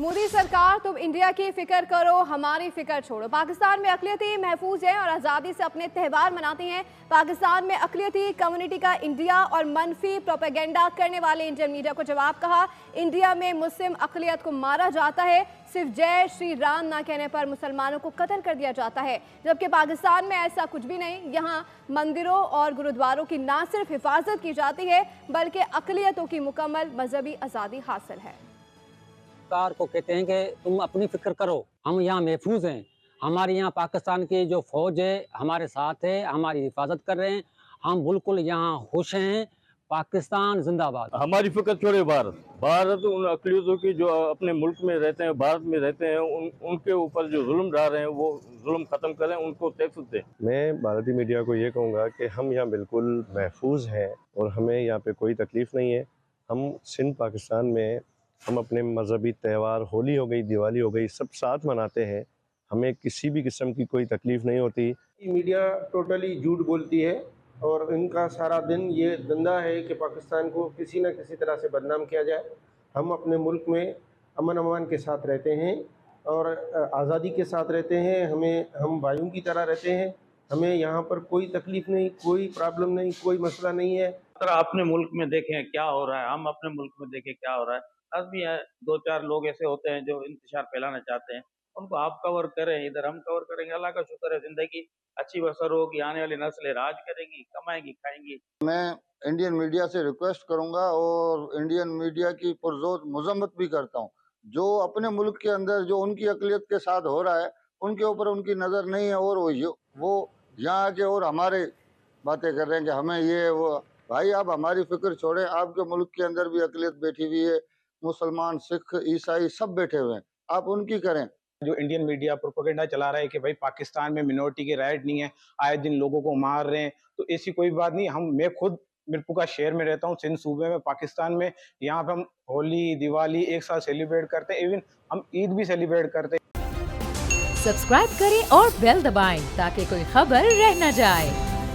मोदी सरकार, तुम इंडिया की फिक्र करो, हमारी फिक्र छोड़ो। पाकिस्तान में अक़लियतें महफूज हैं और आज़ादी से अपने त्यौहार मनाती हैं। पाकिस्तान में अक़लियती कम्युनिटी का इंडिया और मनफी प्रोपेगेंडा करने वाले इंडियन मीडिया को जवाब कहा। इंडिया में मुस्लिम अक़लियत को मारा जाता है, सिर्फ जय श्री राम ना कहने पर मुसलमानों को कत्ल कर दिया जाता है, जबकि पाकिस्तान में ऐसा कुछ भी नहीं। यहाँ मंदिरों और गुरुद्वारों की ना सिर्फ हिफाजत की जाती है बल्कि अक़लियतों की मुकम्मल मजहबी आज़ादी हासिल है। सरकार को कहते हैं कि तुम अपनी फिक्र करो, हम यहाँ महफूज हैं। हमारे यहाँ पाकिस्तान की जो फौज है हमारे साथ है, हमारी हिफाजत कर रहे हैं, हम बिल्कुल यहाँ खुश हैं। पाकिस्तान जिंदाबाद। हमारी फिक्र छोड़े भारत उन अक़लियतों की जो अपने मुल्क में रहते हैं, भारत में रहते हैं, उनके ऊपर जो जुल्म डाल रहे हैं वो जुल्म ख़त्म करें, उनको टैक्स दें। मैं भारतीय मीडिया को ये कहूँगा कि हम यहाँ बिल्कुल महफूज हैं और हमें यहाँ पे कोई तकलीफ़ नहीं है। हम सिंध पाकिस्तान में हम अपने मजहबी त्यौहार, होली हो गई, दिवाली हो गई, सब साथ मनाते हैं। हमें किसी भी किस्म की कोई तकलीफ़ नहीं होती। मीडिया टोटली झूठ बोलती है और इनका सारा दिन ये धंधा है कि पाकिस्तान को किसी न किसी तरह से बदनाम किया जाए। हम अपने मुल्क में अमन अमान के साथ रहते हैं और आज़ादी के साथ रहते हैं। हम भाइयों की तरह रहते हैं। हमें यहाँ पर कोई तकलीफ़ नहीं, कोई प्रॉब्लम नहीं, कोई मसला नहीं है। अपने मुल्क में देखें क्या हो रहा है, हम अपने मुल्क में देखें क्या हो रहा है। आदमी है, दो चार लोग ऐसे होते हैं जो इंतशार फैलाना चाहते हैं, उनको आप कवर करें, इधर हम कवर करेंगे। अल्लाह का शुक्र है, जिंदगी अच्छी बसर होगी, आने वाली नस्लें राज करेंगी, कमाएंगी, खाएंगी। मैं इंडियन मीडिया से रिक्वेस्ट करूंगा और इंडियन मीडिया की पुरजोर मजम्मत भी करता हूं। जो अपने मुल्क के अंदर जो उनकी अक़लियत के साथ हो रहा है उनके ऊपर उनकी नज़र नहीं है और वो यहाँ आके और हमारे बातें कर रहे हैं कि हमें ये वो। भाई आप हमारी फिक्र छोड़ें, आपके मुल्क के अंदर भी अक़लियत बैठी हुई है, मुसलमान, सिख, ईसाई सब बैठे हुए हैं, आप उनकी करें। जो इंडियन मीडिया प्रोपेगेंडा चला रहा है कि भाई पाकिस्तान में मिनॉरिटी के राइट नहीं है, आए दिन लोगों को मार रहे हैं, तो ऐसी कोई बात नहीं। मैं खुद मिरपुका शहर में रहता हूँ, सिंध सूबे में, पाकिस्तान में। यहाँ पे हम होली दिवाली एक साथ सेलिब्रेट करते हैं, इवन हम ईद भी सेलिब्रेट करते हैं। सब्सक्राइब करें और बेल दबाएं ताकि कोई खबर रह न जाए।